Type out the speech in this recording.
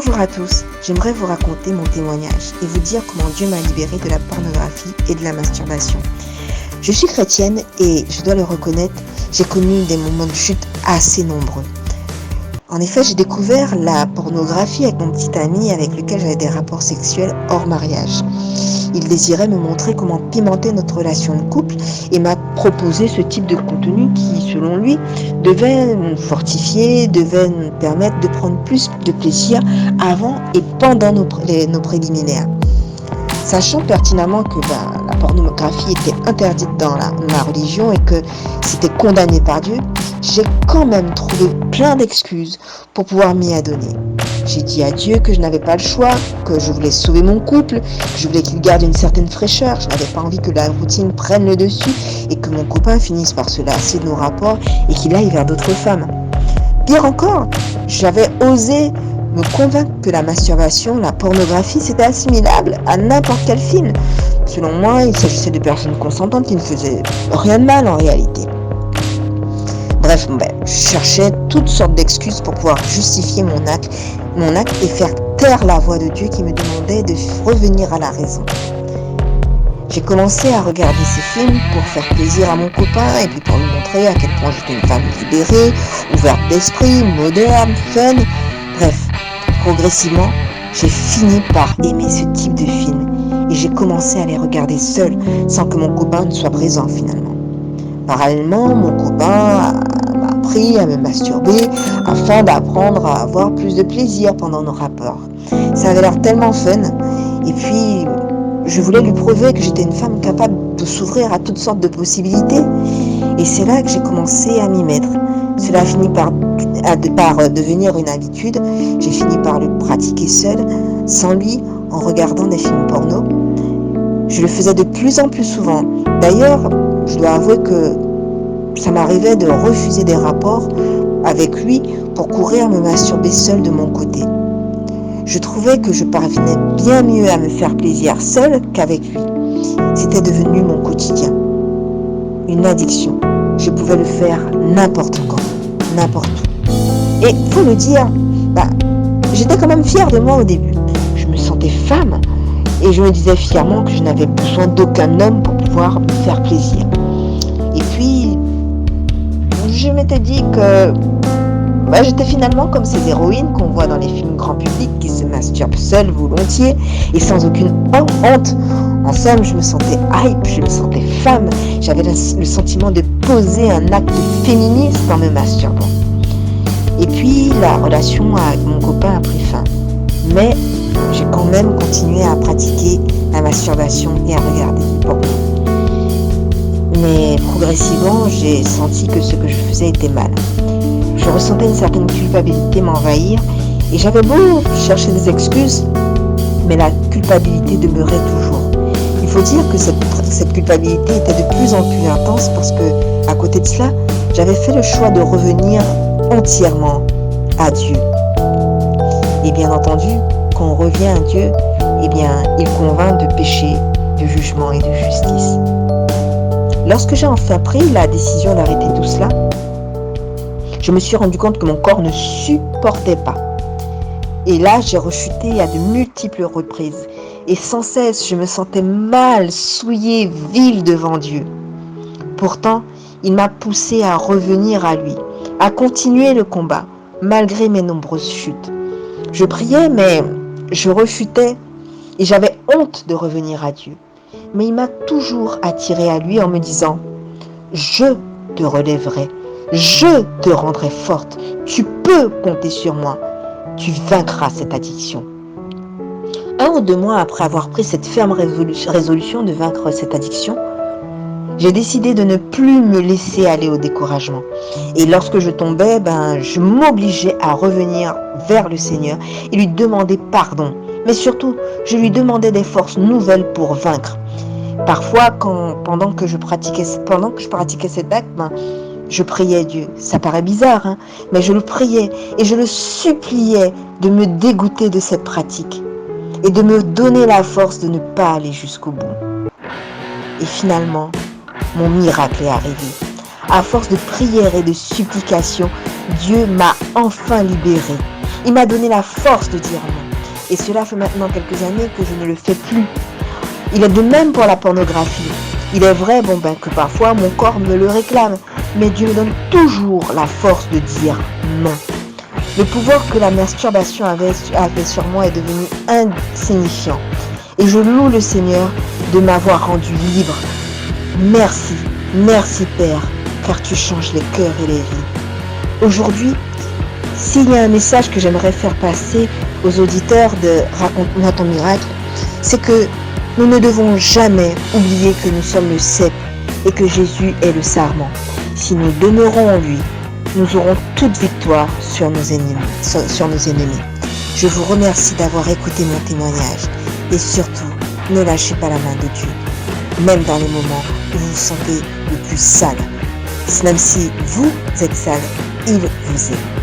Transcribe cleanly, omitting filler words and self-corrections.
Bonjour à tous, j'aimerais vous raconter mon témoignage et vous dire comment Dieu m'a libérée de la pornographie et de la masturbation. Je suis chrétienne et je dois le reconnaître, j'ai connu des moments de chute assez nombreux. En effet, j'ai découvert la pornographie avec mon petit ami avec lequel j'avais des rapports sexuels hors mariage. Il désirait me montrer comment pimenter notre relation de couple et m'a proposé ce type de contenu qui, selon lui, devait nous fortifier, devait nous permettre de prendre plus de plaisir avant et pendant nos préliminaires. Sachant pertinemment que la pornographie était interdite dans ma religion et que c'était condamné par Dieu, j'ai quand même trouvé plein d'excuses pour pouvoir m'y adonner. J'ai dit à Dieu que je n'avais pas le choix, que je voulais sauver mon couple, que je voulais qu'il garde une certaine fraîcheur, je n'avais pas envie que la routine prenne le dessus et que mon copain finisse par se lasser de nos rapports et qu'il aille vers d'autres femmes. Pire encore, j'avais osé me convaincre que la masturbation, la pornographie, c'était assimilable à n'importe quel film. Selon moi, il s'agissait de personnes consentantes qui ne faisaient rien de mal en réalité. Bref, je cherchais toutes sortes d'excuses pour pouvoir justifier mon acte et faire taire la voix de Dieu qui me demandait de revenir à la raison. J'ai commencé à regarder ces films pour faire plaisir à mon copain et puis pour lui montrer à quel point j'étais une femme libérée, ouverte d'esprit, moderne, fun. Bref, progressivement, j'ai fini par aimer ce type de film et j'ai commencé à les regarder seule sans que mon copain ne soit présent finalement. Parallèlement, mon copain m'a appris à me masturber afin d'apprendre à avoir plus de plaisir pendant nos rapports. Ça avait l'air tellement fun et puis je voulais lui prouver que j'étais une femme capable de s'ouvrir à toutes sortes de possibilités et c'est là que j'ai commencé à m'y mettre. Cela a fini par devenir une habitude. J'ai fini par le pratiquer seule, sans lui, en regardant des films porno. Je le faisais de plus en plus souvent. D'ailleurs, je dois avouer que ça m'arrivait de refuser des rapports avec lui pour courir me masturber seule de mon côté. Je trouvais que je parvenais bien mieux à me faire plaisir seule qu'avec lui. C'était devenu mon quotidien. Une addiction. Je pouvais le faire n'importe quand, n'importe où. Et faut le dire, j'étais quand même fière de moi au début. Je me sentais femme et je me disais fièrement que je n'avais besoin d'aucun homme pour pouvoir me faire plaisir. Et puis, je m'étais dit que j'étais finalement comme ces héroïnes qu'on voit dans les films grand public qui se masturbent seules volontiers et sans aucune honte. En somme, je me sentais hype, je me sentais femme. J'avais le sentiment de poser un acte féministe en me masturbant. Et puis, la relation avec mon copain a pris fin. Mais j'ai quand même continué à pratiquer la masturbation et à regarder du porno. Mais progressivement, j'ai senti que ce que je faisais était mal. Je ressentais une certaine culpabilité m'envahir et j'avais beau chercher des excuses, mais la culpabilité demeurait toujours. Il faut dire que cette culpabilité était de plus en plus intense parce que, à côté de cela, j'avais fait le choix de revenir entièrement à Dieu. Et bien entendu, quand on revient à Dieu, il convainc de péché, de jugement et de justice. Lorsque j'ai enfin pris la décision d'arrêter tout cela, je me suis rendu compte que mon corps ne supportait pas. Et là, j'ai rechuté à de multiples reprises. Et sans cesse, je me sentais mal, souillée, vile devant Dieu. Pourtant, il m'a poussée à revenir à lui, à continuer le combat, malgré mes nombreuses chutes. Je priais, mais je rechutais et j'avais honte de revenir à Dieu. Mais il m'a toujours attirée à lui en me disant « Je te relèverai, je te rendrai forte, tu peux compter sur moi, tu vaincras cette addiction. » 1 ou 2 mois après avoir pris cette ferme résolution de vaincre cette addiction, j'ai décidé de ne plus me laisser aller au découragement. Et lorsque je tombais, je m'obligeais à revenir vers le Seigneur et lui demander pardon. Mais surtout, je lui demandais des forces nouvelles pour vaincre. Parfois, pendant que je pratiquais cet acte, je priais Dieu. Ça paraît bizarre, mais je le priais et je le suppliais de me dégoûter de cette pratique et de me donner la force de ne pas aller jusqu'au bout. Et finalement, mon miracle est arrivé. À force de prières et de supplications, Dieu m'a enfin libérée. Il m'a donné la force de dire non. Et cela fait maintenant quelques années que je ne le fais plus. Il est de même pour la pornographie. Il est vrai que parfois mon corps me le réclame, mais Dieu me donne toujours la force de dire non. Le pouvoir que la masturbation avait sur moi est devenu insignifiant. Et je loue le Seigneur de m'avoir rendu libre. Merci, merci Père, car tu changes les cœurs et les vies. Aujourd'hui, s'il y a un message que j'aimerais faire passer aux auditeurs de Raconte-moi ton miracle, c'est que nous ne devons jamais oublier que nous sommes le cep et que Jésus est le sarment. Si nous demeurons en lui, nous aurons toute victoire sur nos ennemis. Je vous remercie d'avoir écouté mon témoignage et surtout, ne lâchez pas la main de Dieu, même dans les moments où vous vous sentez le plus sale. Même si vous êtes sale, il vous aime.